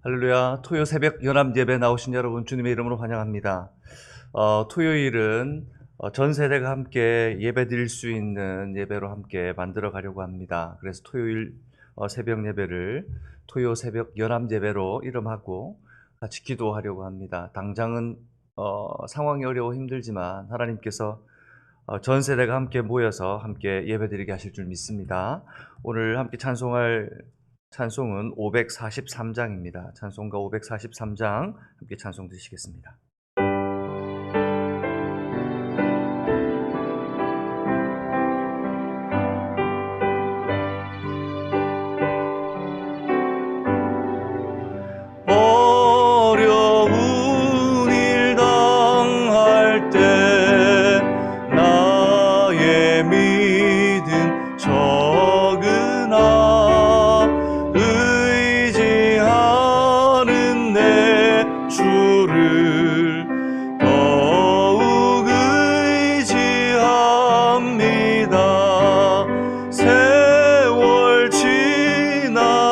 할렐루야. 토요 새벽 연합 예배 나오신 여러분 주님의 이름으로 환영합니다. 토요일은 전 세대가 함께 예배 드릴 수 있는 예배로 함께 만들어 가려고 합니다. 그래서 토요일 새벽 예배를 토요 새벽 연합 예배로 이름하고 같이 기도하려고 합니다. 당장은 상황이 어려워 힘들지만 하나님께서 전 세대가 함께 모여서 함께 예배 드리게 하실 줄 믿습니다. 오늘 함께 찬송할 찬송은 543장입니다. 찬송가 543장 함께 찬송 드시겠습니다. 어려운 일 당할 때 나의 믿음 적으나 의지하는 내 주를 더욱 의지합니다. 세월 지나갈수록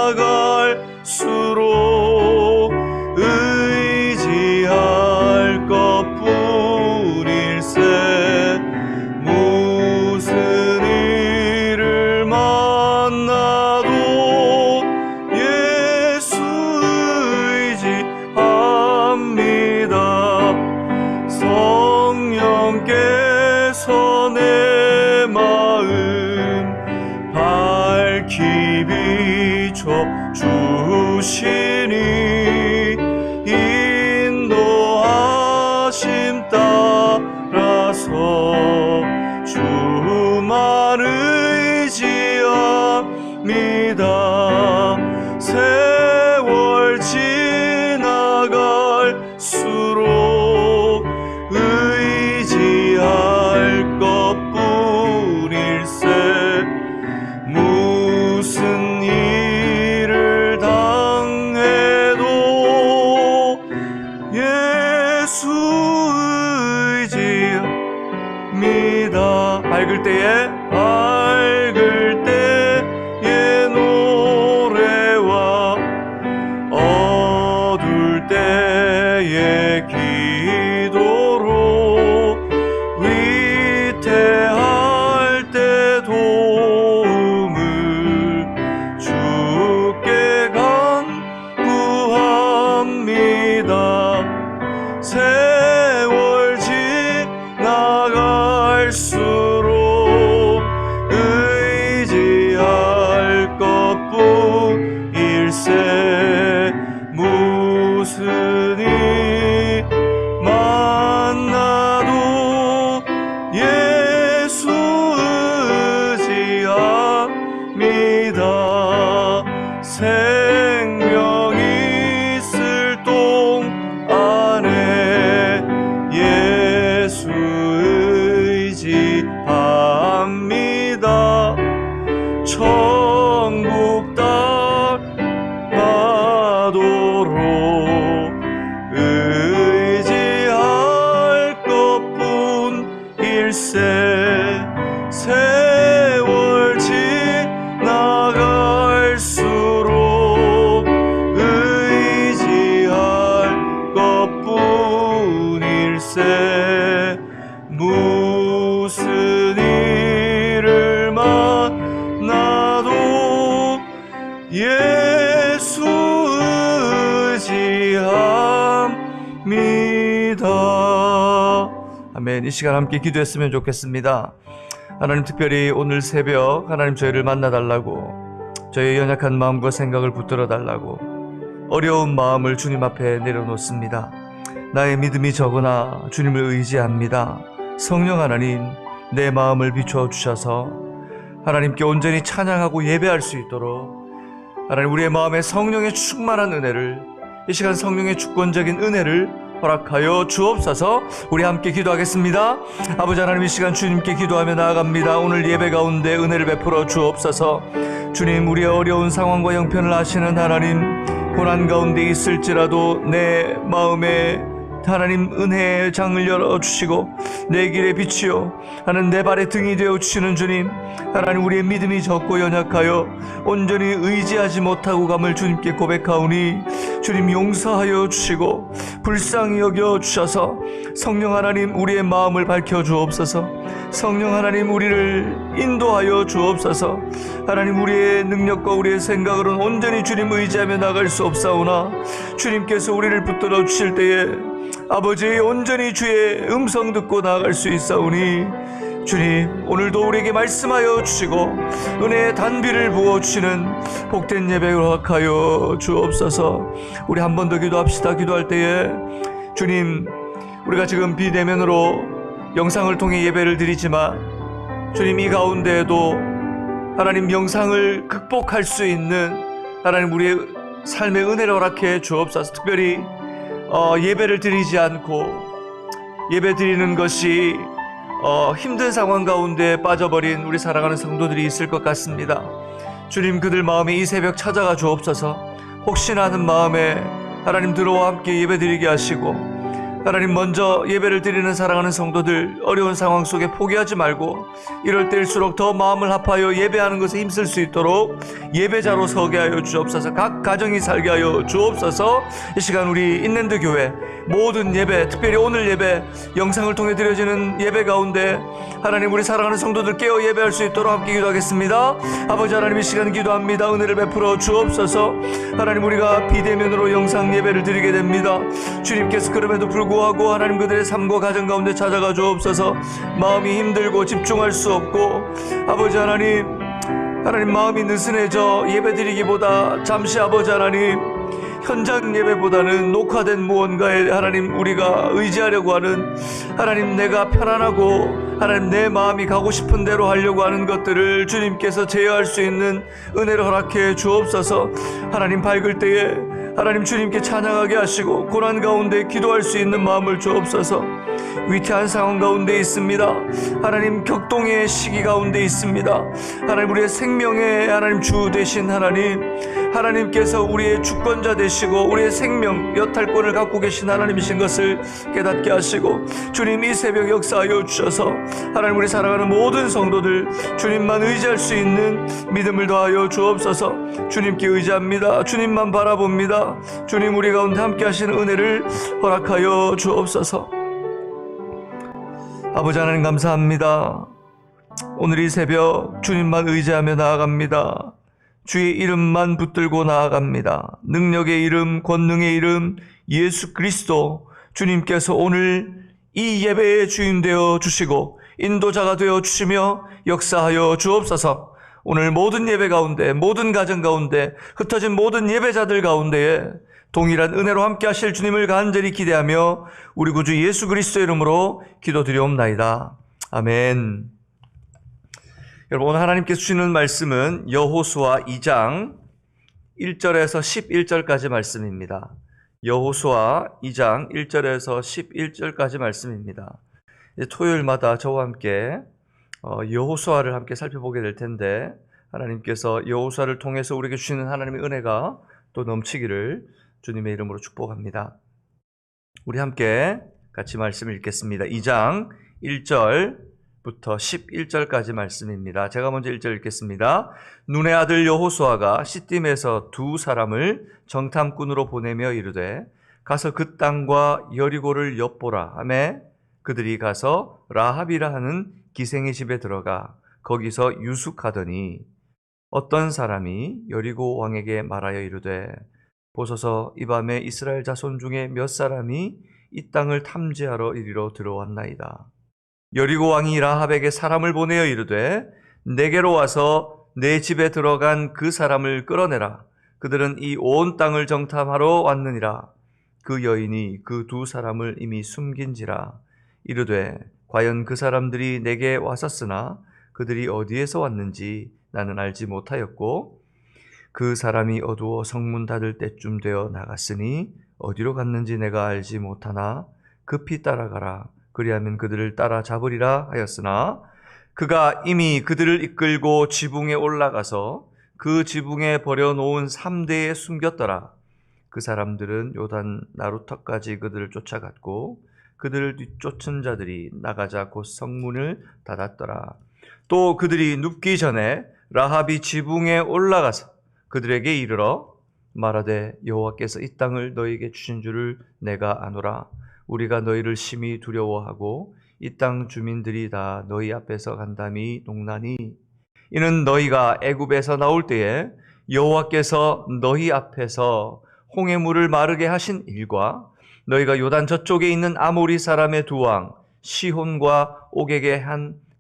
의지할 것뿐일세. 무슨 일을 만나도 예수 의지합니다. 성령께서 내 마음 밝히 비춰 주시니 인도하심 따라서 주만 의지합니다. 세월 지나갈수록 의지할 것뿐일세. 무슨 일을 당해도 예수 의지합니다. 밝을 때의 노래와 어두울 때의 기도로 위태할 때 도움을 주께 간구합니다. 세월 지나갈수록 의지할 것뿐일세. 무슨 일 만나도 예수 의지합니다. 생명이 있을 동안에 예수 의지합니다. 천국 따라가도록 의지할 것뿐일세. 세월 지나갈수록 의지할 것뿐일세. 무슨 일을 만나도 예수 의지합니다. 아멘. 이 시간 함께 기도했으면 좋겠습니다. 하나님, 특별히 오늘 새벽 하나님 저희를 만나달라고, 저희의 연약한 마음과 생각을 붙들어 달라고, 어려운 마음을 주님 앞에 내려놓습니다. 나의 믿음이 적으나 주님을 의지합니다. 성령 하나님, 내 마음을 비추어 주셔서 하나님께 온전히 찬양하고 예배할 수 있도록 하나님, 우리의 마음에 성령의 충만한 은혜를, 이 시간 성령의 주권적인 은혜를 허락하여 주옵소서. 우리 함께 기도하겠습니다. 아버지 하나님, 이 시간 주님께 기도하며 나아갑니다. 오늘 예배 가운데 은혜를 베풀어 주옵소서. 주님, 우리의 어려운 상황과 형편을 아시는 하나님, 고난 가운데 있을지라도 내 마음에 하나님 은혜의 장을 열어주시고 내 길의 빛이요 하는 내 발의 등이 되어주시는 주님, 하나님 우리의 믿음이 적고 연약하여 온전히 의지하지 못하고 감을 주님께 고백하오니 주님 용서하여 주시고 불쌍히 여겨 주셔서 성령 하나님 우리의 마음을 밝혀 주옵소서. 성령 하나님 우리를 인도하여 주옵소서. 하나님 우리의 능력과 우리의 생각으로는 온전히 주님 의지하며 나갈 수 없사오나 주님께서 우리를 붙들어 주실 때에 아버지 온전히 주의 음성 듣고 나아갈 수 있사오니 주님 오늘도 우리에게 말씀하여 주시고 은혜의 단비를 부어주시는 복된 예배를 허락하여 주옵소서. 우리 한 번 더 기도합시다. 기도할 때에 주님, 우리가 지금 비대면으로 영상을 통해 예배를 드리지만 주님 이 가운데에도 하나님 영상을 극복할 수 있는 하나님 우리의 삶의 은혜를 허락해 주옵소서. 특별히 예배를 드리지 않고 예배 드리는 것이 힘든 상황 가운데 빠져버린 우리 사랑하는 성도들이 있을 것 같습니다. 주님 그들 마음에 이 새벽 찾아가 주옵소서. 혹시나 하는 마음에 하나님 들어와 함께 예배 드리게 하시고 하나님 먼저 예배를 드리는 사랑하는 성도들 어려운 상황 속에 포기하지 말고 이럴 때일수록 더 마음을 합하여 예배하는 것에 힘쓸 수 있도록 예배자로 서게 하여 주옵소서. 각 가정이 살게 하여 주옵소서. 이 시간 우리 인랜드 교회 모든 예배, 특별히 오늘 예배 영상을 통해 드려지는 예배 가운데 하나님 우리 사랑하는 성도들 깨어 예배할 수 있도록 함께 기도하겠습니다. 아버지 하나님 이 시간 기도합니다. 은혜를 베풀어 주옵소서. 하나님 우리가 비대면으로 영상 예배를 드리게 됩니다. 주님께서 그럼에도 불구하고 하나님 그들의 삶과 가정 가운데 찾아가 주옵소서. 마음이 힘들고 집중할 수 없고 아버지 하나님 마음이 느슨해져 예배드리기보다 잠시 아버지 하나님 현장 예배보다는 녹화된 무언가에 하나님 우리가 의지하려고 하는 하나님 내가 편안하고 하나님 내 마음이 가고 싶은 대로 하려고 하는 것들을 주님께서 제어할 수 있는 은혜를 허락해 주옵소서. 하나님 밝을 때에 하나님 주님께 찬양하게 하시고 고난 가운데 기도할 수 있는 마음을 주옵소서. 위태한 상황 가운데 있습니다. 하나님 격동의 시기 가운데 있습니다. 하나님 우리의 생명의 하나님 주 되신 하나님께서 우리의 주권자 되시고 우리의 생명 여탈권을 갖고 계신 하나님이신 것을 깨닫게 하시고 주님 이 새벽 역사하여 주셔서 하나님 우리 사랑하는 모든 성도들 주님만 의지할 수 있는 믿음을 더하여 주옵소서. 주님께 의지합니다. 주님만 바라봅니다. 주님 우리 가운데 함께 하시는 은혜를 허락하여 주옵소서. 아버지 하나님 감사합니다. 오늘 이 새벽 주님만 의지하며 나아갑니다. 주의 이름만 붙들고 나아갑니다. 능력의 이름, 권능의 이름 예수 그리스도 주님께서 오늘 이 예배의 주인 되어 주시고 인도자가 되어 주시며 역사하여 주옵소서. 오늘 모든 예배 가운데 모든 가정 가운데 흩어진 모든 예배자들 가운데에 동일한 은혜로 함께 하실 주님을 간절히 기대하며 우리 구주 예수 그리스도 이름으로 기도드리옵나이다. 아멘. 여러분 오늘 하나님께서 주시는 말씀은 여호수아 2장 1절에서 11절까지 말씀입니다. 여호수아 2장 1절에서 11절까지 말씀입니다. 토요일마다 저와 함께 여호수아를 함께 살펴보게 될 텐데 하나님께서 여호수아를 통해서 우리에게 주시는 하나님의 은혜가 또 넘치기를 주님의 이름으로 축복합니다. 우리 함께 같이 말씀을 읽겠습니다. 2장 1절부터 11절까지 말씀입니다. 제가 먼저 1절 읽겠습니다. 눈의 아들 여호수아가 시딤에서 두 사람을 정탐꾼으로 보내며 이르되 가서 그 땅과 여리고를 엿보라 하매 그들이 가서 라합이라 하는 기생의 집에 들어가 거기서 유숙하더니 어떤 사람이 여리고 왕에게 말하여 이르되 보소서 이 밤에 이스라엘 자손 중에 몇 사람이 이 땅을 탐지하러 이리로 들어왔나이다. 여리고 왕이 라합에게 사람을 보내어 이르되 내게로 와서 내 집에 들어간 그 사람을 끌어내라. 그들은 이 온 땅을 정탐하러 왔느니라. 그 여인이 그 두 사람을 이미 숨긴지라. 이르되 과연 그 사람들이 내게 왔었으나 그들이 어디에서 왔는지 나는 알지 못하였고 그 사람이 어두워 성문 닫을 때쯤 되어 나갔으니 어디로 갔는지 내가 알지 못하나 급히 따라가라. 그리하면 그들을 따라잡으리라 하였으나 그가 이미 그들을 이끌고 지붕에 올라가서 그 지붕에 버려놓은 3대에 숨겼더라. 그 사람들은 요단 나루터까지 그들을 쫓아갔고 그들을 뒤쫓은 자들이 나가자 곧 성문을 닫았더라. 또 그들이 눕기 전에 라합이 지붕에 올라가서 그들에게 이르러 말하되 여호와께서 이 땅을 너희에게 주신 줄을 내가 아노라. 우리가 너희를 심히 두려워하고 이 땅 주민들이 다 너희 앞에서 간담이 농나니 이는 너희가 애굽에서 나올 때에 여호와께서 너희 앞에서 홍해물을 마르게 하신 일과 너희가 요단 저쪽에 있는 아모리 사람의 두 왕 시혼과 옥에게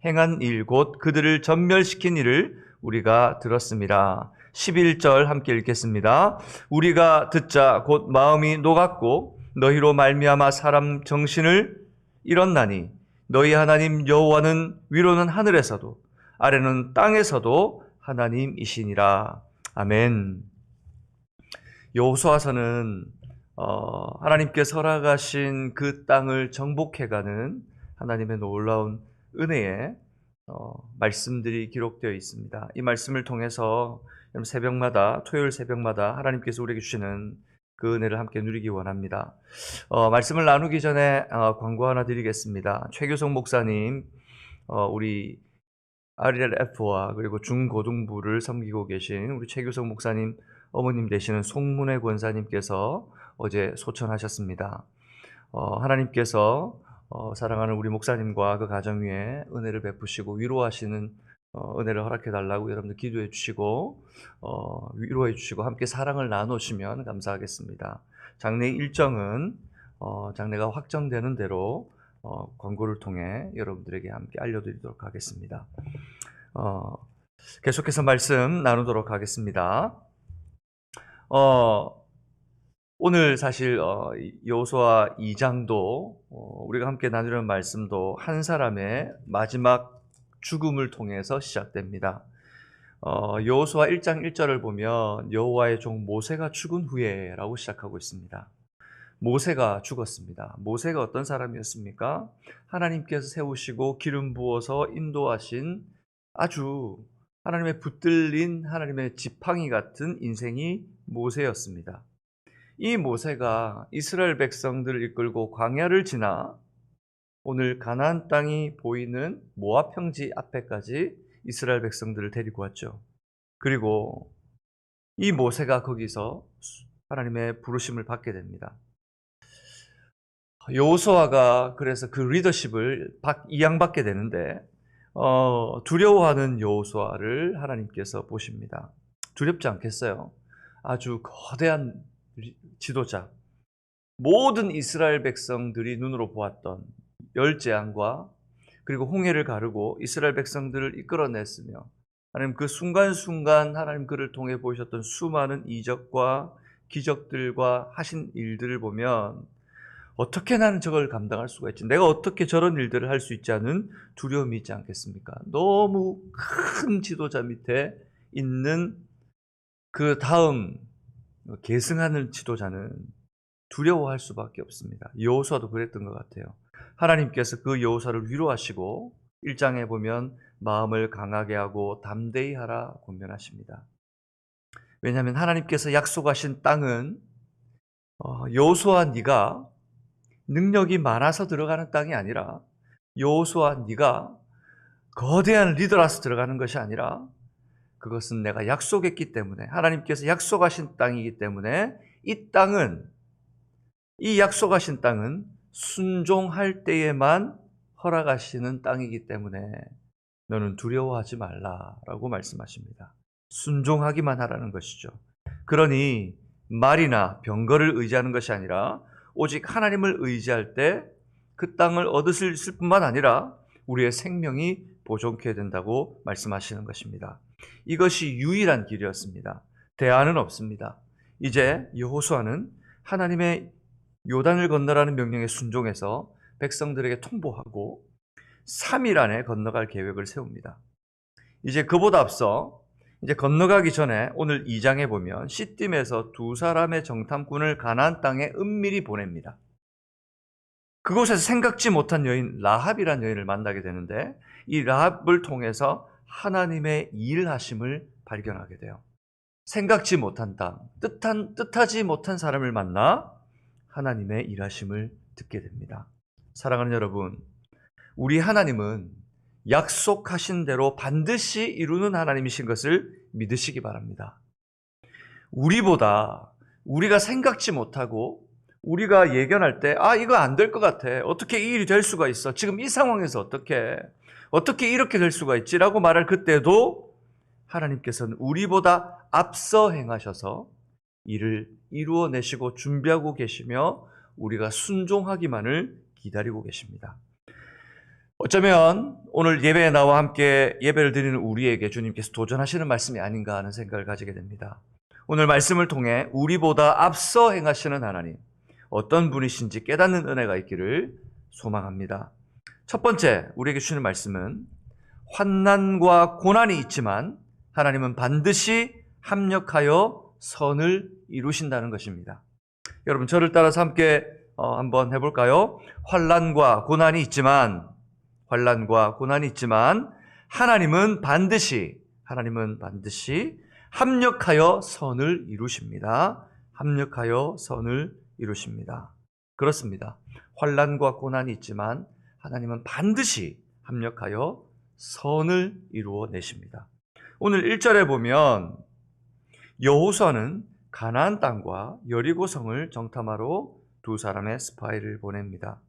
행한 일 곧 그들을 전멸시킨 일을 우리가 들었습니다. 11절 함께 읽겠습니다. 우리가 듣자 곧 마음이 녹았고 너희로 말미암아 사람 정신을 잃었나니 너희 하나님 여호와는 위로는 하늘에서도 아래는 땅에서도 하나님이시니라. 아멘. 여호수아서는 하나님께서 허락하신 그 땅을 정복해가는 하나님의 놀라운 은혜의 말씀들이 기록되어 있습니다. 이 말씀을 통해서 새벽마다, 토요일 새벽마다 하나님께서 우리에게 주시는 그 은혜를 함께 누리기 원합니다. 말씀을 나누기 전에 광고 하나 드리겠습니다. 최규성 목사님, 우리 RLF와 그리고 중고등부를 섬기고 계신 우리 최규성 목사님 어머님 되시는 송문혜 권사님께서 어제 소천하셨습니다. 하나님께서 사랑하는 우리 목사님과 그 가정 위에 은혜를 베푸시고 위로하시는 은혜를 허락해 달라고 여러분들 기도해 주시고 위로해 주시고 함께 사랑을 나누시면 감사하겠습니다. 장례 일정은 장례가 확정되는 대로 광고를 통해 여러분들에게 함께 알려드리도록 하겠습니다. 계속해서 말씀 나누도록 하겠습니다. 오늘 사실 여호수아 2장도 우리가 함께 나누려는 말씀도 한 사람의 마지막 죽음을 통해서 시작됩니다. 여호수아 1장 1절을 보면 여호와의 종 모세가 죽은 후에 라고 시작하고 있습니다. 모세가 죽었습니다. 모세가 어떤 사람이었습니까? 하나님께서 세우시고 기름 부어서 인도하신 아주 하나님의 붙들린 하나님의 지팡이 같은 인생이 모세였습니다. 이 모세가 이스라엘 백성들을 이끌고 광야를 지나 오늘 가나안 땅이 보이는 모압 평지 앞에까지 이스라엘 백성들을 데리고 왔죠. 그리고 이 모세가 거기서 하나님의 부르심을 받게 됩니다. 여호수아가 그래서 그 리더십을 이양받게 되는데 두려워하는 여호수아를 하나님께서 보십니다. 두렵지 않겠어요? 아주 거대한 지도자, 모든 이스라엘 백성들이 눈으로 보았던 열재앙과 그리고 홍해를 가르고 이스라엘 백성들을 이끌어냈으며 하나님 그 순간순간 하나님 그를 통해 보이셨던 수많은 이적과 기적들과 하신 일들을 보면 어떻게 나는 저걸 감당할 수가 있지? 내가 어떻게 저런 일들을 할 수 있지 않은 두려움이 있지 않겠습니까? 너무 큰 지도자 밑에 있는 그 다음 계승하는 지도자는 두려워할 수밖에 없습니다. 여호수아도 그랬던 것 같아요. 하나님께서 그 여호수아를 위로하시고 1장에 보면 마음을 강하게 하고 담대히 하라 권면하십니다. 왜냐하면 하나님께서 약속하신 땅은 여호수아 네가 능력이 많아서 들어가는 땅이 아니라 여호수아 네가 거대한 리더라서 들어가는 것이 아니라 그것은 내가 약속했기 때문에 하나님께서 약속하신 땅이기 때문에 이 약속하신 땅은 순종할 때에만 허락하시는 땅이기 때문에 너는 두려워하지 말라라고 말씀하십니다. 순종하기만 하라는 것이죠. 그러니 말이나 병거를 의지하는 것이 아니라 오직 하나님을 의지할 때 그 땅을 얻을 뿐만 아니라 우리의 생명이 보존케 된다고 말씀하시는 것입니다. 이것이 유일한 길이었습니다. 대안은 없습니다. 이제 여호수아는 하나님의 요단을 건너라는 명령에 순종해서 백성들에게 통보하고 3일 안에 건너갈 계획을 세웁니다. 이제 그보다 앞서 이제 건너가기 전에 오늘 2장에 보면 시딤에서 두 사람의 정탐꾼을 가나안 땅에 은밀히 보냅니다. 그곳에서 생각지 못한 여인 라합이라는 여인을 만나게 되는데 이 라합을 통해서 하나님의 일하심을 발견하게 돼요. 생각지 못한 땅, 뜻하지 못한 사람을 만나 하나님의 일하심을 듣게 됩니다. 사랑하는 여러분, 우리 하나님은 약속하신 대로 반드시 이루는 하나님이신 것을 믿으시기 바랍니다. 우리가 생각지 못하고 우리가 예견할 때 이거 안 될 것 같아. 어떻게 이 일이 될 수가 있어? 지금 이 상황에서 어떻게 이렇게 될 수가 있지라고 말할 그때도 하나님께서는 우리보다 앞서 행하셔서 일을 이루어내시고 준비하고 계시며 우리가 순종하기만을 기다리고 계십니다. 어쩌면 오늘 예배에 나와 함께 예배를 드리는 우리에게 주님께서 도전하시는 말씀이 아닌가 하는 생각을 가지게 됩니다. 오늘 말씀을 통해 우리보다 앞서 행하시는 하나님, 어떤 분이신지 깨닫는 은혜가 있기를 소망합니다. 첫 번째, 우리에게 주시는 말씀은 환난과 고난이 있지만 하나님은 반드시 합력하여 선을 이루신다는 것입니다. 여러분, 저를 따라서 함께 한번 해볼까요? 환난과 고난이 있지만 하나님은 반드시 합력하여 선을 이루십니다. 합력하여 선을 이루십니다. 그렇습니다. 환난과 고난이 있지만 하나님은 반드시 합력하여 선을 이루어내십니다. 오늘 1절에 보면 여호수아는 가나안 땅과 여리고성을 정탐하러 두 사람의 스파이를 보냅니다.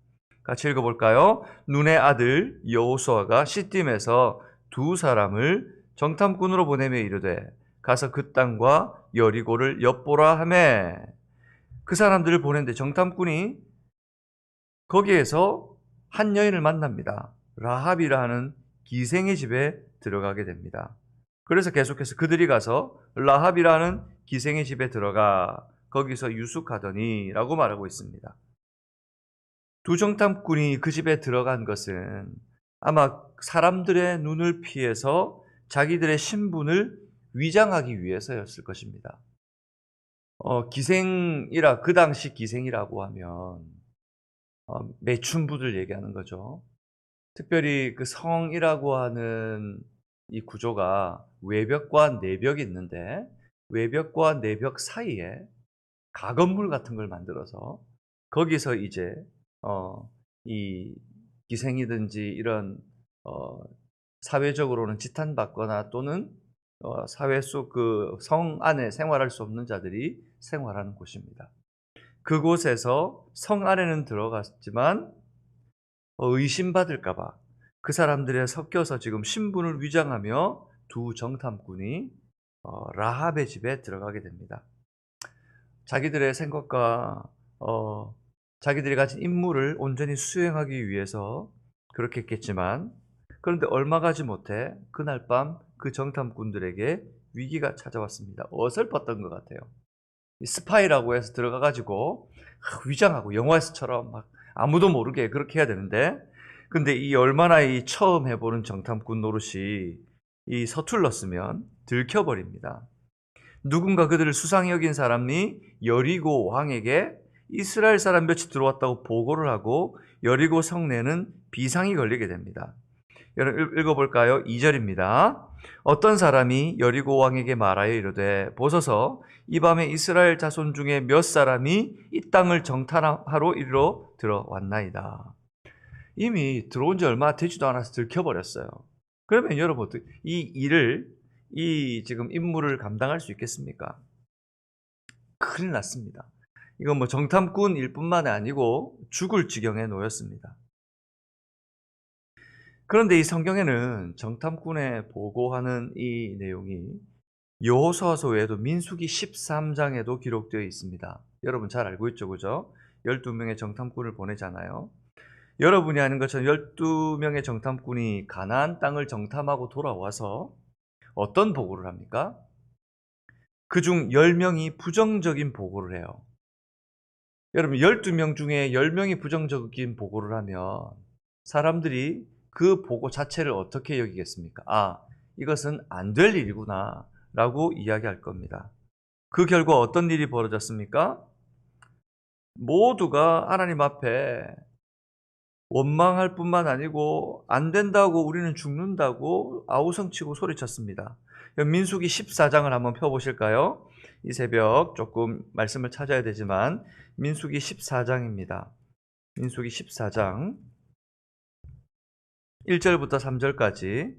같이 읽어볼까요? 눈의 아들 여호수아가 시딤에서 두 사람을 정탐꾼으로 보내며 이르되 가서 그 땅과 여리고를 엿보라 하매, 그 사람들을 보냈는데 정탐꾼이 거기에서 한 여인을 만납니다. 라합이라 하는 기생의 집에 들어가게 됩니다. 그래서 계속해서 그들이 가서 라합이라는 기생의 집에 들어가 거기서 유숙하더니 라고 말하고 있습니다. 두 정탐꾼이 그 집에 들어간 것은 아마 사람들의 눈을 피해서 자기들의 신분을 위장하기 위해서였을 것입니다. 기생이라, 그 당시 기생이라고 하면 매춘부들 얘기하는 거죠. 특별히 그 성이라고 하는 이 구조가 외벽과 내벽이 있는데 외벽과 내벽 사이에 가건물 같은 걸 만들어서 거기서 이제 이 기생이든지 이런 사회적으로는 지탄받거나 또는 사회 속 그 성 안에 생활할 수 없는 자들이 생활하는 곳입니다. 그곳에서 성 안에는 들어갔지만 의심받을까봐 그 사람들에 섞여서 지금 신분을 위장하며 두 정탐꾼이 라합의 집에 들어가게 됩니다. 자기들의 생각과 자기들이 가진 임무를 온전히 수행하기 위해서 그렇게 했겠지만, 그런데 얼마 가지 못해 그날 밤 그 정탐꾼들에게 위기가 찾아왔습니다. 어설펐던 것 같아요. 스파이라고 해서 들어가가지고 위장하고 영화에서처럼 막 아무도 모르게 그렇게 해야 되는데, 근데 이 얼마나 이 처음 해보는 정탐꾼 노릇이 이 서툴렀으면 들켜버립니다. 누군가 그들을 수상히 여긴 사람이 여리고 왕에게 이스라엘 사람 몇이 들어왔다고 보고를 하고 여리고 성내는 비상이 걸리게 됩니다. 여러분 읽어볼까요? 2절입니다. 어떤 사람이 여리고 왕에게 말하여 이르되 보소서 이 밤에 이스라엘 자손 중에 몇 사람이 이 땅을 정탐하러 이리로 들어왔나이다. 이미 들어온 지 얼마 되지도 않아서 들켜버렸어요. 그러면 여러분 이 지금 임무를 감당할 수 있겠습니까? 큰일 났습니다. 이건 뭐 정탐꾼일 뿐만 아니고 죽을 지경에 놓였습니다. 그런데 이 성경에는 정탐꾼에 보고하는 이 내용이 여호수아서 외에도 민수기 13장에도 기록되어 있습니다. 여러분 잘 알고 있죠, 그죠? 12명의 정탐꾼을 보내잖아요. 여러분이 아는 것처럼 12명의 정탐꾼이 가나안 땅을 정탐하고 돌아와서 어떤 보고를 합니까? 그중 10명이 부정적인 보고를 해요. 여러분 12명 중에 10명이 부정적인 보고를 하면 사람들이 그 보고 자체를 어떻게 여기겠습니까? 이것은 안 될 일이구나 라고 이야기할 겁니다. 그 결과 어떤 일이 벌어졌습니까? 모두가 하나님 앞에 원망할 뿐만 아니고 안 된다고, 우리는 죽는다고 아우성치고 소리쳤습니다. 민수기 14장을 한번 펴보실까요? 이 새벽 조금 말씀을 찾아야 되지만 민수기 14장입니다. 민수기 14장 1절부터 3절까지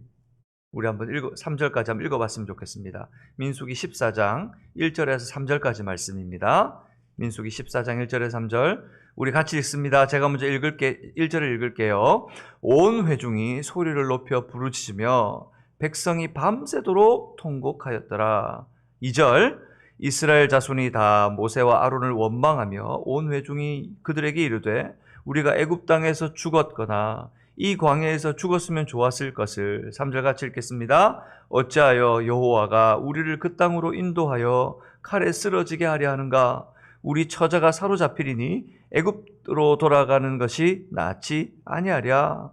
우리 한번 3절까지 한번 읽어봤으면 좋겠습니다. 민수기 14장 1절에서 3절까지 말씀입니다. 민수기 14장 1절에서 3절 우리 같이 읽습니다. 제가 먼저 1절을 읽을게요. 온 회중이 소리를 높여 부르짖으며 백성이 밤새도록 통곡하였더라. 2절 이스라엘 자손이 다 모세와 아론을 원망하며 온 회중이 그들에게 이르되 우리가 애굽 땅에서 죽었거나 이 광야에서 죽었으면 좋았을 것을. 3절 같이 읽겠습니다. 어찌하여 여호와가 우리를 그 땅으로 인도하여 칼에 쓰러지게 하려 하는가? 우리 처자가 사로잡히리니 애굽으로 돌아가는 것이 낫지 아니하랴.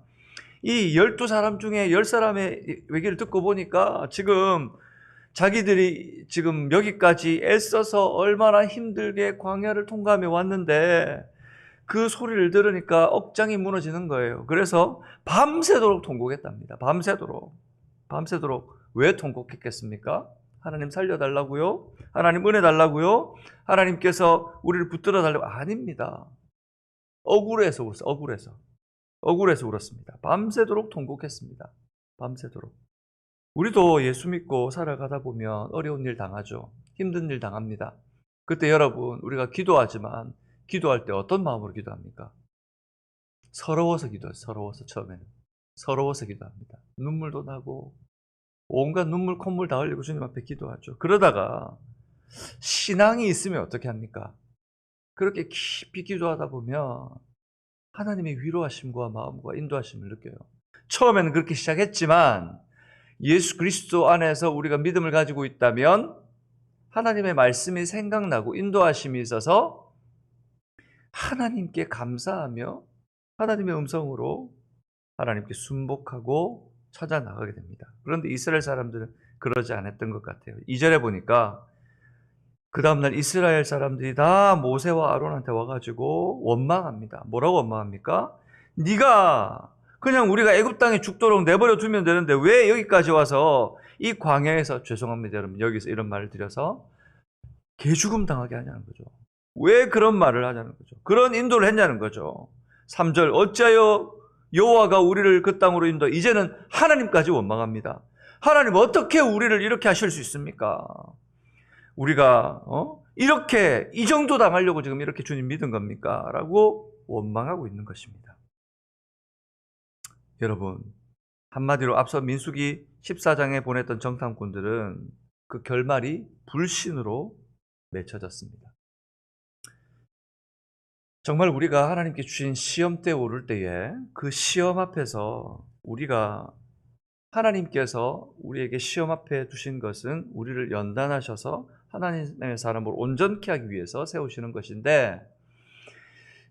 이 12사람 중에 10사람의 얘기를 듣고 보니까 지금 자기들이 지금 여기까지 애써서 얼마나 힘들게 광야를 통과하며 왔는데 그 소리를 들으니까 억장이 무너지는 거예요. 그래서 밤새도록 통곡했답니다. 밤새도록. 왜 통곡했겠습니까? 하나님 살려달라고요? 하나님 은혜 달라고요? 하나님께서 우리를 붙들어 달라고? 아닙니다. 억울해서 울었어요. 억울해서 울었습니다. 밤새도록 통곡했습니다. 밤새도록. 우리도 예수 믿고 살아가다 보면 어려운 일 당하죠. 힘든 일 당합니다. 그때 여러분 우리가 기도하지만 기도할 때 어떤 마음으로 기도합니까? 서러워서 기도해요. 처음에는 서러워서 기도합니다. 눈물도 나고 온갖 눈물 콧물 다 흘리고 주님 앞에 기도하죠. 그러다가 신앙이 있으면 어떻게 합니까? 그렇게 깊이 기도하다 보면 하나님의 위로하심과 마음과 인도하심을 느껴요. 처음에는 그렇게 시작했지만 예수 그리스도 안에서 우리가 믿음을 가지고 있다면 하나님의 말씀이 생각나고 인도하심이 있어서 하나님께 감사하며 하나님의 음성으로 하나님께 순복하고 찾아 나가게 됩니다. 그런데 이스라엘 사람들은 그러지 않았던 것 같아요. 2절에 보니까 그 다음날 이스라엘 사람들이 다 모세와 아론한테 와가지고 원망합니다. 뭐라고 원망합니까? 네가 그냥 우리가 애굽 땅에 죽도록 내버려 두면 되는데 왜 여기까지 와서 이 광야에서, 죄송합니다 여러분, 여기서 이런 말을 드려서 개죽음 당하게 하냐는 거죠. 왜 그런 말을 하냐는 거죠. 그런 인도를 했냐는 거죠. 3절 어찌하여 여호와가 우리를 그 땅으로 인도. 이제는 하나님까지 원망합니다. 하나님 어떻게 우리를 이렇게 하실 수 있습니까? 우리가 이렇게 이 정도 당하려고 지금 이렇게 주님 믿은 겁니까? 라고 원망하고 있는 것입니다. 여러분, 한마디로 앞서 민수기 14장에 보냈던 정탐꾼들은 그 결말이 불신으로 맺혀졌습니다. 정말 우리가 하나님께 주신 시험대에 오를 때에 그 시험 앞에서 우리가 하나님께서 우리에게 시험 앞에 두신 것은 우리를 연단하셔서 하나님의 사람으로 온전케 하기 위해서 세우시는 것인데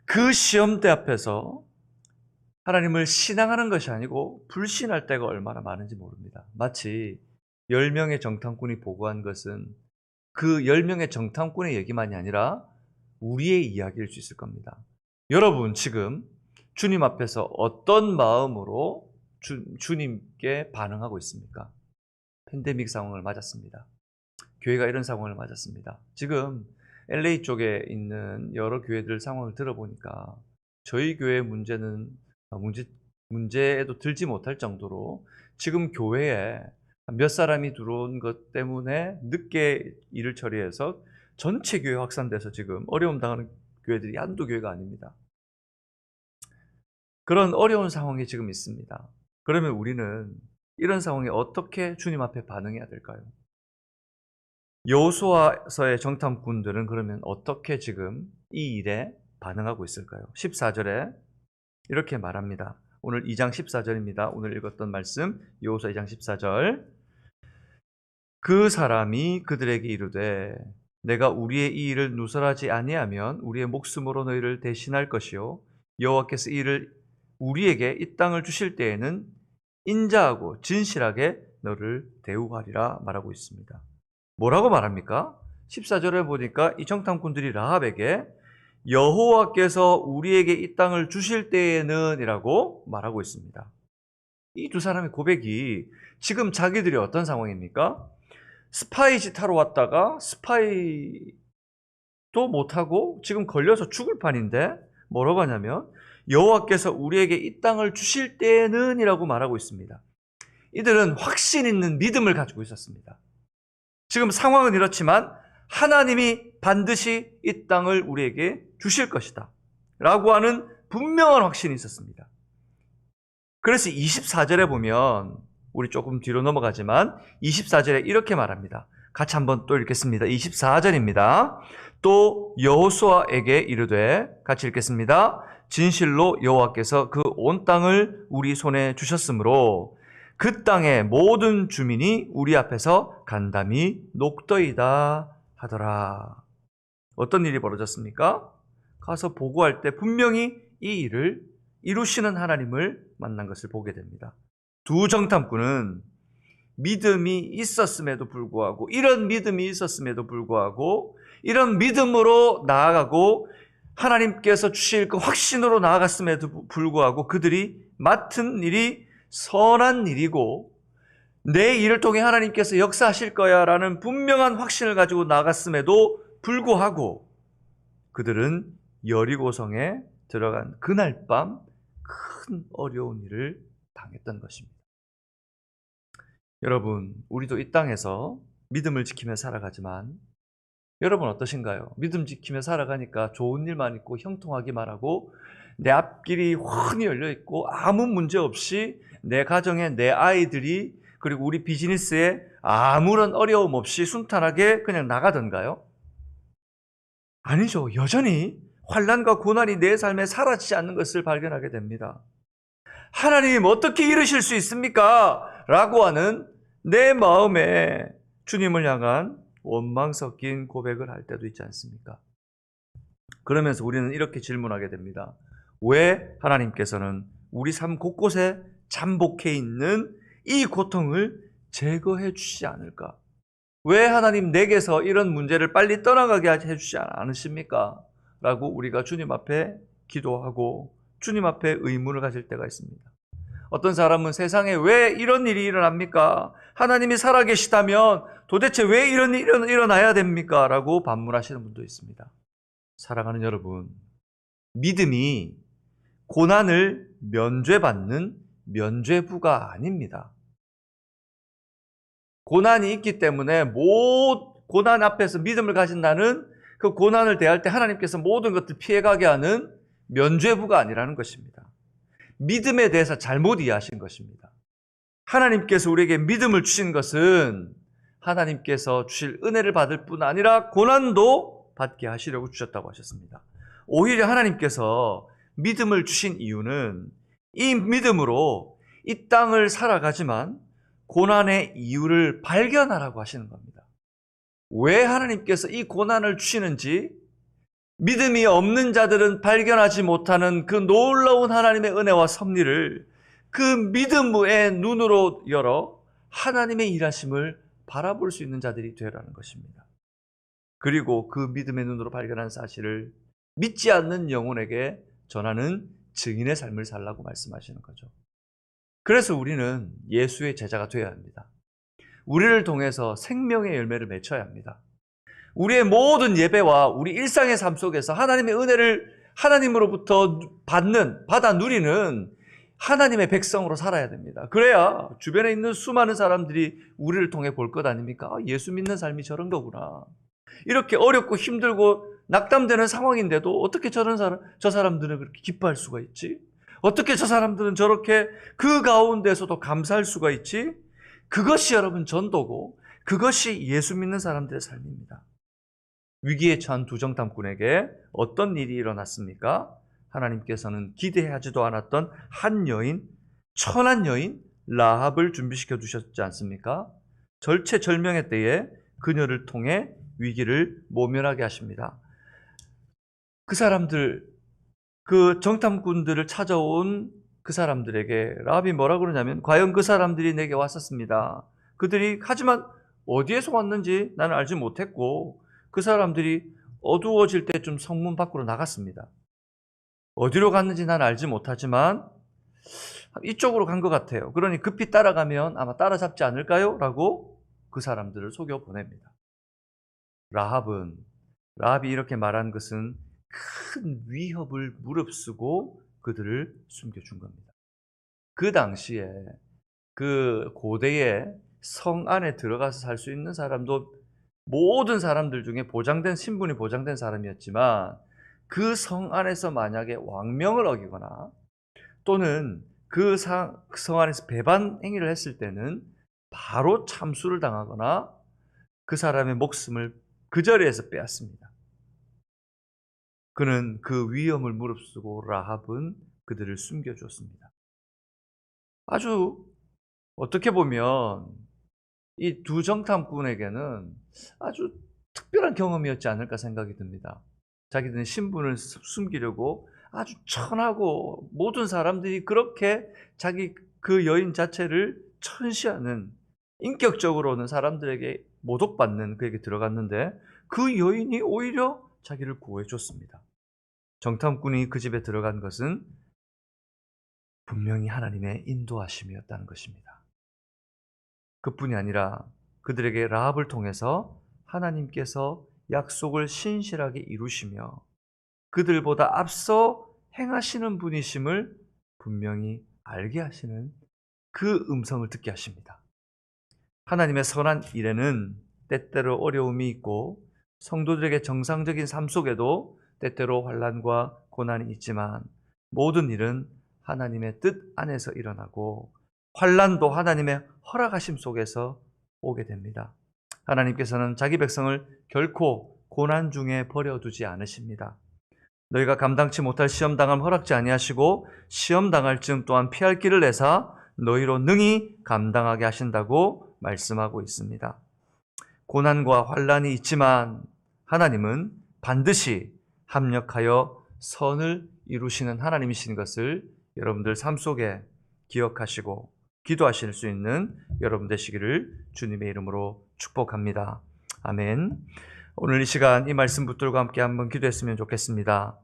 그 시험대 앞에서 하나님을 신앙하는 것이 아니고 불신할 때가 얼마나 많은지 모릅니다. 마치 10명의 정탐꾼이 보고한 것은 그 10명의 정탐꾼의 얘기만이 아니라 우리의 이야기일 수 있을 겁니다. 여러분 지금 주님 앞에서 어떤 마음으로 주님께 반응하고 있습니까? 팬데믹 상황을 맞았습니다. 교회가 이런 상황을 맞았습니다. 지금 LA 쪽에 있는 여러 교회들 상황을 들어보니까 저희 교회 문제에도 들지 못할 정도로 지금 교회에 몇 사람이 들어온 것 때문에 늦게 일을 처리해서 전체 교회 확산돼서 지금 어려움 당하는 교회들이 한두 교회가 아닙니다. 그런 어려운 상황이 지금 있습니다. 그러면 우리는 이런 상황에 어떻게 주님 앞에 반응해야 될까요? 여호수아서의 정탐꾼들은 그러면 어떻게 지금 이 일에 반응하고 있을까요? 14절에 이렇게 말합니다. 오늘 2장 14절입니다. 오늘 읽었던 말씀 여호수아 2장 14절. 그 사람이 그들에게 이르되 내가 우리의 이 일을 누설하지 아니하면 우리의 목숨으로 너희를 대신할 것이요 여호와께서 이 일을 우리에게 이 땅을 주실 때에는 인자하고 진실하게 너를 대우하리라 말하고 있습니다. 뭐라고 말합니까? 14절에 보니까 이 정탐꾼들이 라합에게 여호와께서 우리에게 이 땅을 주실 때에는 이라고 말하고 있습니다. 이 두 사람의 고백이 지금 자기들이 어떤 상황입니까? 스파이 짓 하러 왔다가 스파이도 못하고 지금 걸려서 죽을 판인데 뭐라고 하냐면 여호와께서 우리에게 이 땅을 주실 때는 이라고 말하고 있습니다. 이들은 확신 있는 믿음을 가지고 있었습니다. 지금 상황은 이렇지만 하나님이 반드시 이 땅을 우리에게 주실 것이다 라고 하는 분명한 확신이 있었습니다. 그래서 24절에 보면 우리 조금 뒤로 넘어가지만 24절에 이렇게 말합니다. 같이 한번 또 읽겠습니다. 24절입니다. 또 여호수아에게 이르되, 같이 읽겠습니다. 진실로 여호와께서 그 온 땅을 우리 손에 주셨으므로 그 땅의 모든 주민이 우리 앞에서 간담이 녹더이다 하더라. 어떤 일이 벌어졌습니까? 가서 보고할 때 분명히 이 일을 이루시는 하나님을 만난 것을 보게 됩니다. 두 정탐꾼은 믿음이 있었음에도 불구하고, 이런 믿음이 있었음에도 불구하고, 이런 믿음으로 나아가고 하나님께서 주실 그 확신으로 나아갔음에도 불구하고 그들이 맡은 일이 선한 일이고 내 일을 통해 하나님께서 역사하실 거야 라는 분명한 확신을 가지고 나갔음에도 불구하고 그들은 여리고성에 들어간 그날 밤 큰 어려운 일을 당했던 것입니다. 여러분, 우리도 이 땅에서 믿음을 지키며 살아가지만 여러분 어떠신가요? 믿음 지키며 살아가니까 좋은 일만 있고 형통하기만 하고 내 앞길이 훤히 열려 있고 아무 문제 없이 내 가정에 내 아이들이 그리고 우리 비즈니스에 아무런 어려움 없이 순탄하게 그냥 나가던가요? 아니죠. 여전히 환난과 고난이 내 삶에 사라지지 않는 것을 발견하게 됩니다. 하나님 어떻게 이루실 수 있습니까? 라고 하는 내 마음에 주님을 향한 원망 섞인 고백을 할 때도 있지 않습니까? 그러면서 우리는 이렇게 질문하게 됩니다. 왜 하나님께서는 우리 삶 곳곳에 잠복해 있는 이 고통을 제거해 주시지 않을까? 왜 하나님 내게서 이런 문제를 빨리 떠나가게 해주시지 않으십니까? 라고 우리가 주님 앞에 기도하고 주님 앞에 의문을 가질 때가 있습니다. 어떤 사람은 세상에 왜 이런 일이 일어납니까? 하나님이 살아계시다면 도대체 왜 이런 일이 일어나야 됩니까? 라고 반문하시는 분도 있습니다. 사랑하는 여러분, 믿음이 고난을 면죄받는 면죄부가 아닙니다. 고난이 있기 때문에 고난 앞에서 믿음을 가진 나는 그 고난을 대할 때 하나님께서 모든 것들 피해가게 하는 면죄부가 아니라는 것입니다. 믿음에 대해서 잘못 이해하신 것입니다. 하나님께서 우리에게 믿음을 주신 것은 하나님께서 주실 은혜를 받을 뿐 아니라 고난도 받게 하시려고 주셨다고 하셨습니다. 오히려 하나님께서 믿음을 주신 이유는 이 믿음으로 이 땅을 살아가지만 고난의 이유를 발견하라고 하시는 겁니다. 왜 하나님께서 이 고난을 주시는지 믿음이 없는 자들은 발견하지 못하는 그 놀라운 하나님의 은혜와 섭리를 그 믿음의 눈으로 열어 하나님의 일하심을 바라볼 수 있는 자들이 되라는 것입니다. 그리고 그 믿음의 눈으로 발견한 사실을 믿지 않는 영혼에게 전하는 증인의 삶을 살라고 말씀하시는 거죠. 그래서 우리는 예수의 제자가 되어야 합니다. 우리를 통해서 생명의 열매를 맺혀야 합니다. 우리의 모든 예배와 우리 일상의 삶 속에서 하나님의 은혜를 하나님으로부터 받아 누리는 하나님의 백성으로 살아야 됩니다. 그래야 주변에 있는 수많은 사람들이 우리를 통해 볼 것 아닙니까? 예수 믿는 삶이 저런 거구나. 이렇게 어렵고 힘들고 낙담되는 상황인데도 어떻게 저 사람들은 그렇게 기뻐할 수가 있지? 어떻게 저 사람들은 저렇게 그 가운데서도 감사할 수가 있지? 그것이 여러분 전도고 그것이 예수 믿는 사람들의 삶입니다. 위기에 처한 두 정탐꾼에게 어떤 일이 일어났습니까? 하나님께서는 기대하지도 않았던 한 여인, 천한 여인 라합을 준비시켜 두셨지 않습니까? 절체절명의 때에 그녀를 통해 위기를 모면하게 하십니다. 그 사람들, 그 정탐꾼들을 찾아온 그 사람들에게 라합이 뭐라 그러냐면 과연 그 사람들이 내게 왔었습니다. 그들이 하지만 어디에서 왔는지 나는 알지 못했고 그 사람들이 어두워질 때쯤 성문 밖으로 나갔습니다. 어디로 갔는지 난 알지 못하지만 이쪽으로 간 것 같아요. 그러니 급히 따라가면 아마 따라잡지 않을까요? 라고 그 사람들을 속여 보냅니다. 라합이 이렇게 말한 것은 큰 위협을 무릅쓰고 그들을 숨겨준 겁니다. 그 당시에 그 고대의 성 안에 들어가서 살 수 있는 사람도 모든 사람들 중에 신분이 보장된 사람이었지만 그 성 안에서 만약에 왕명을 어기거나 또는 그 성 안에서 배반 행위를 했을 때는 바로 참수를 당하거나 그 사람의 목숨을 그 자리에서 빼앗습니다. 그는 그 위험을 무릅쓰고 라합은 그들을 숨겨줬습니다. 아주 어떻게 보면 이 두 정탐꾼에게는 아주 특별한 경험이었지 않을까 생각이 듭니다. 자기들의 신분을 숨기려고 아주 천하고 모든 사람들이 그렇게 자기 그 여인 자체를 천시하는, 인격적으로는 사람들에게 모독받는 그에게 들어갔는데 그 여인이 오히려 자기를 구해줬습니다. 정탐꾼이 그 집에 들어간 것은 분명히 하나님의 인도하심이었다는 것입니다. 그뿐이 아니라 그들에게 라합을 통해서 하나님께서 약속을 신실하게 이루시며 그들보다 앞서 행하시는 분이심을 분명히 알게 하시는 그 음성을 듣게 하십니다. 하나님의 선한 일에는 때때로 어려움이 있고 성도들에게 정상적인 삶 속에도 때때로 환난과 고난이 있지만 모든 일은 하나님의 뜻 안에서 일어나고 환난도 하나님의 허락하심 속에서 오게 됩니다. 하나님께서는 자기 백성을 결코 고난 중에 버려두지 않으십니다. 너희가 감당치 못할 시험 당함 허락지 아니하시고 시험 당할 즈음 또한 피할 길을 내사 너희로 능히 감당하게 하신다고 말씀하고 있습니다. 고난과 환난이 있지만 하나님은 반드시 합력하여 선을 이루시는 하나님이신 것을 여러분들 삶 속에 기억하시고 기도하실 수 있는 여러분 되시기를 주님의 이름으로 축복합니다. 아멘. 오늘 이 시간 이 말씀 붙들고 함께 한번 기도했으면 좋겠습니다.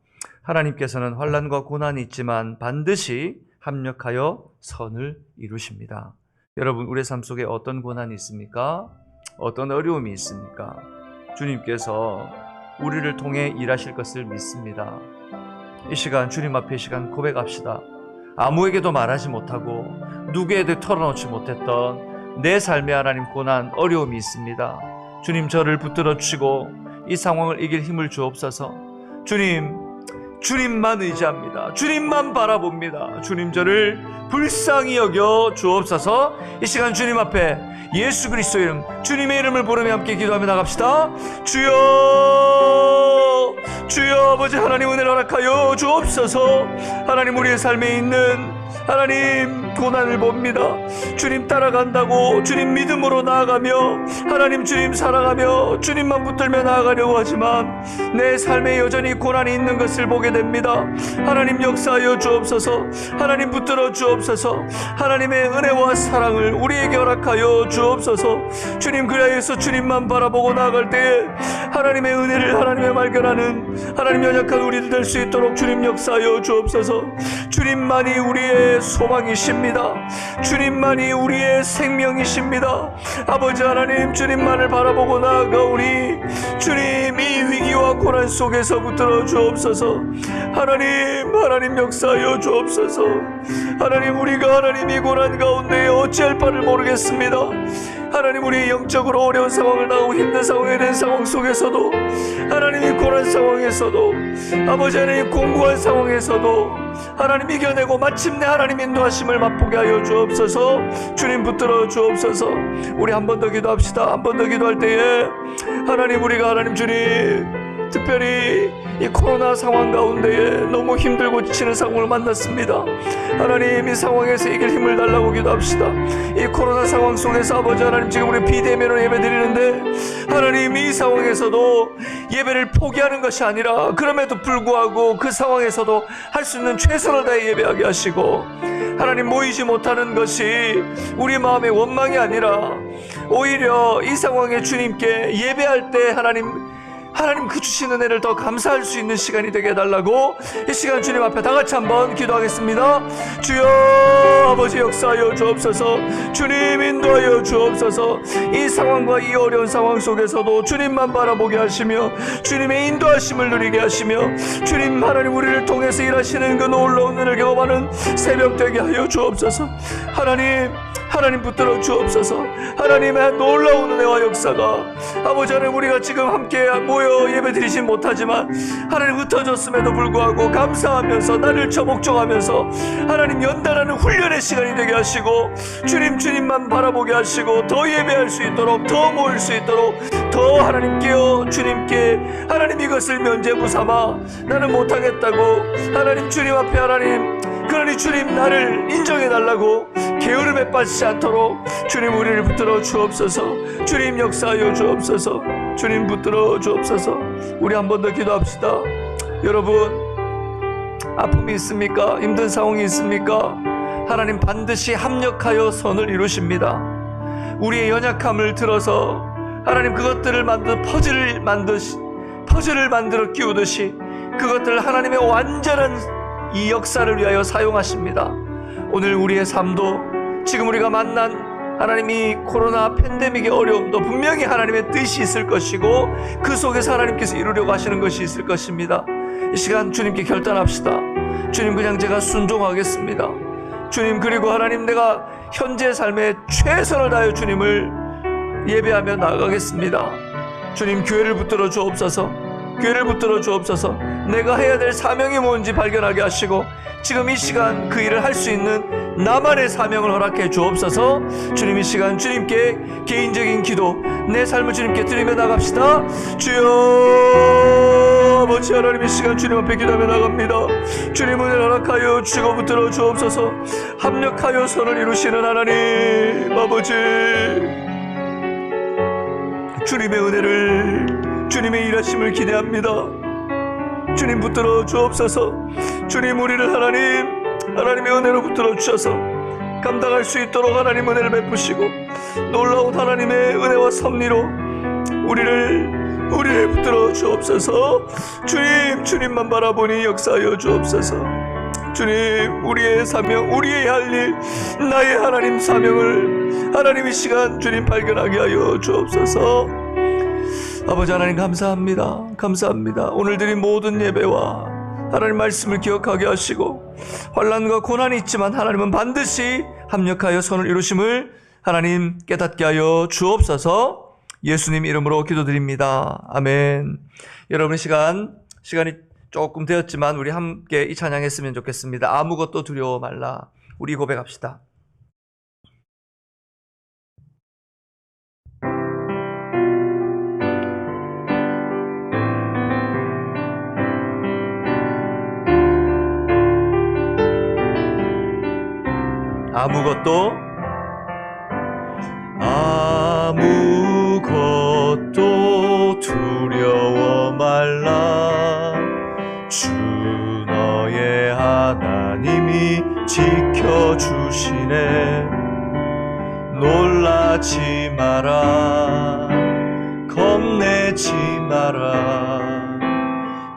하나님께서는 환난과 고난이 있지만 반드시 합력하여 선을 이루십니다. 여러분, 우리의 삶 속에 어떤 고난이 있습니까? 어떤 어려움이 있습니까? 주님께서 우리를 통해 일하실 것을 믿습니다. 이 시간 주님 앞에 이 시간 고백합시다. 아무에게도 말하지 못하고 누구에게 털어놓지 못했던 내 삶의 하나님 고난, 어려움이 있습니다. 주님, 저를 붙들어 주시고 이 상황을 이길 힘을 주옵소서. 주님만 의지합니다. 주님만 바라봅니다. 주님, 저를 불쌍히 여겨 주옵소서. 이 시간 주님 앞에 예수 그리스도 이름, 주님의 이름을 부르며 함께 기도하며 나갑시다. 주여, 주여, 아버지 하나님 은혜를 허락하여 주옵소서. 하나님, 우리의 삶에 있는 하나님 고난을 봅니다. 주님 따라간다고 주님 믿음으로 나아가며 하나님 주님 사랑하며 주님만 붙들며 나아가려고 하지만 내 삶에 여전히 고난이 있는 것을 보게 됩니다. 하나님 역사하여 주옵소서. 하나님 붙들어 주옵소서. 하나님의 은혜와 사랑을 우리에게 허락하여 주옵소서. 주님, 그리하여서 주님만 바라보고 나아갈 때에 하나님의 은혜를 하나님의 발견하는 하나님 연약한 우리들 될 수 있도록 주님 역사하여 주옵소서. 주님만이 우리의 소망이십니다. 주님만이 우리의 생명이십니다. 아버지 하나님, 주님만을 바라보고 나아가오니 주님, 이 위기와 고난 속에서 붙들어 주옵소서. 하나님 역사하여 주옵소서. 하나님, 우리가 하나님 이 고난 가운데 어찌할 바를 모르겠습니다. 하나님, 우리 영적으로 어려운 상황을 당하고 힘든 상황에 대한 상황 속에서도 하나님 이 고난 상황에서도 아버지 하나님 공고한 상황에서도 하나님 이겨내고 마침내 하나님 인도하심을 맛보게 하여 주옵소서. 주님 붙들어 주옵소서. 우리 한 번 더 기도합시다. 한 번 더 기도할 때에 하나님, 우리가 하나님 주님 특별히 이 코로나 상황 가운데에 너무 힘들고 지치는 상황을 만났습니다. 하나님, 이 상황에서 이길 힘을 달라고 기도합시다. 이 코로나 상황 속에서 아버지 하나님, 지금 우리 비대면으로 예배 드리는데 하나님, 이 상황에서도 예배를 포기하는 것이 아니라 그럼에도 불구하고 그 상황에서도 할 수 있는 최선을 다해 예배하게 하시고 하나님, 모이지 못하는 것이 우리 마음의 원망이 아니라 오히려 이 상황에 주님께 예배할 때 하나님 하나님 그 주신 은혜를 더 감사할 수 있는 시간이 되게 해달라고 이 시간 주님 앞에 다 같이 한번 기도하겠습니다. 주여 아버지 역사하여 주옵소서. 주님 인도하여 주옵소서. 이 상황과 이 어려운 상황 속에서도 주님만 바라보게 하시며 주님의 인도하심을 누리게 하시며 주님 하나님 우리를 통해서 일하시는 그 놀라운 은혜를 경험하는 새벽 되게 하여 주옵소서. 하나님 붙들어 주옵소서. 하나님의 놀라운 은혜와 역사가 아버지 하나님 우리가 지금 함께 모여 예배드리진 못하지만 하나님 흩어졌음에도 불구하고 감사하면서 나를 처목종하면서 하나님 연단하는 훈련의 시간이 되게 하시고 주님만 바라보게 하시고 더 예배할 수 있도록 더 모일 수 있도록 더 하나님께요 주님께 하나님 이것을 면죄부 삼아 나는 못하겠다고 하나님 주님 앞에 하나님 그러니 주님 나를 인정해달라고 게으름에 빠지지 않도록 주님 우리를 붙들어 주옵소서. 주님 역사하여 주옵소서. 주님 붙들어 주옵소서. 우리 한 번 더 기도합시다. 여러분 아픔이 있습니까? 힘든 상황이 있습니까? 하나님 반드시 합력하여 선을 이루십니다. 우리의 연약함을 들어서 하나님 그것들을 퍼즐을 만들어 끼우듯이 그것들을 하나님의 완전한 이 역사를 위하여 사용하십니다. 오늘 우리의 삶도 지금 우리가 만난 하나님이 코로나 팬데믹의 어려움도 분명히 하나님의 뜻이 있을 것이고 그 속에서 하나님께서 이루려고 하시는 것이 있을 것입니다. 이 시간 주님께 결단합시다. 주님 그냥 제가 순종하겠습니다. 주님 그리고 하나님 내가 현재 삶에 최선을 다하여 주님을 예배하며 나아가겠습니다. 주님 교회를 붙들어 주옵소서. 교회를 붙들어 주옵소서. 내가 해야 될 사명이 뭔지 발견하게 하시고 지금 이 시간 그 일을 할 수 있는 나만의 사명을 허락해 주옵소서. 주님 이 시간 주님께 개인적인 기도 내 삶을 주님께 드리며 나갑시다. 주여 아버지 하나님 이 시간 주님 앞에 기도하며 나갑니다. 주님 은혜를 허락하여 주시고 붙들어 주옵소서. 합력하여 선을 이루시는 하나님 아버지 주님의 은혜를 주님의 일하심을 기대합니다. 주님 붙들어 주옵소서. 주님 우리를 하나님의 은혜로 붙들어 주셔서 감당할 수 있도록 하나님 은혜를 베푸시고 놀라운 하나님의 은혜와 섭리로 우리를 붙들어 주옵소서. 주님만 바라보니 역사하여 주옵소서. 주님 우리의 사명 우리의 할 일 나의 하나님 사명을 하나님 이 시간 주님 발견하게 하여 주옵소서. 아버지 하나님 감사합니다. 감사합니다. 오늘 드린 모든 예배와 하나님 말씀을 기억하게 하시고 환난과 고난이 있지만 하나님은 반드시 합력하여 선을 이루심을 하나님 깨닫게 하여 주옵소서. 예수님 이름으로 기도드립니다. 아멘. 여러분 시간이 조금 되었지만 우리 함께 이 찬양했으면 좋겠습니다. 아무것도 두려워 말라. 우리 고백합시다. 아무것도 두려워 말라. 주 너의 하나님이 지켜주시네. 놀라지 마라. 겁내지 마라.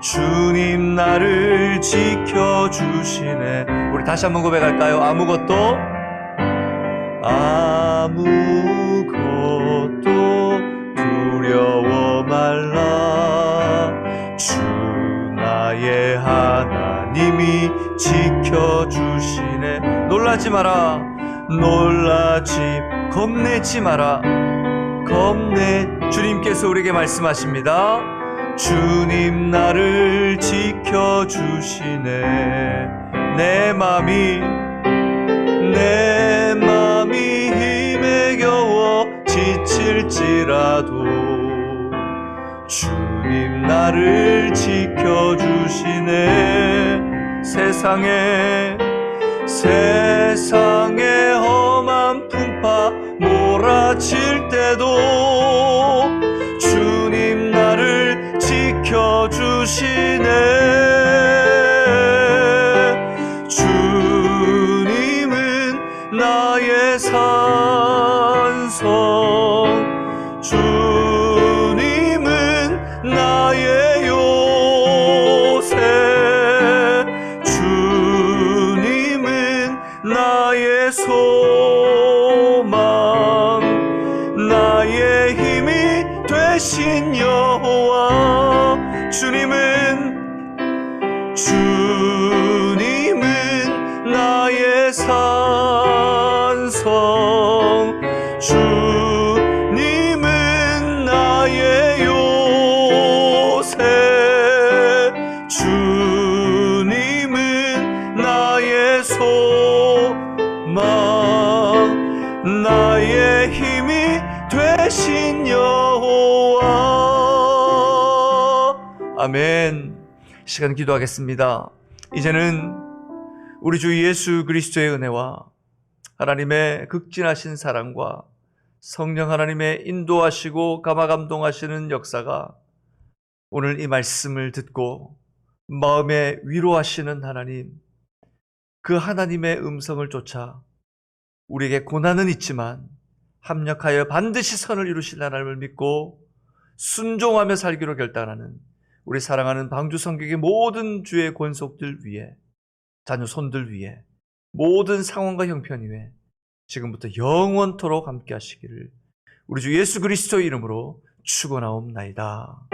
주님 나를 지켜주시네. 우리 다시 한번 고백할까요? 아무것도 두려워 말라. 주 나의 하나님이 지켜주시네. 놀라지 마라. 겁내지 마라. 주님께서 우리에게 말씀하십니다. 주님 나를 지켜주시네. 내 맘이 힘에 겨워 지칠지라도 주님 나를 지켜주시네. 세상에 험한 풍파 몰아칠 때도 주님 나를 지켜주시네. 주님은 나의 산성, 주님은 나의 되신 여호와 주님은 나의 산성 주님은 나의 요새 주님은 나의 소망 나의 힘이 되신 여호와. 아멘. 시간 기도하겠습니다. 이제는 우리 주 예수 그리스도의 은혜와 하나님의 극진하신 사랑과 성령 하나님의 인도하시고 감화감동하시는 역사가 오늘 이 말씀을 듣고 마음에 위로하시는 하나님, 그 하나님의 음성을 쫓아 우리에게 고난은 있지만 합력하여 반드시 선을 이루실 하나님을 믿고 순종하며 살기로 결단하는 우리 사랑하는 방주 성객의 모든 주의 권속들 위에, 자녀 손들 위에, 모든 상황과 형편 위에 지금부터 영원토록 함께 하시기를 우리 주 예수 그리스도의 이름으로 축원하옵나이다.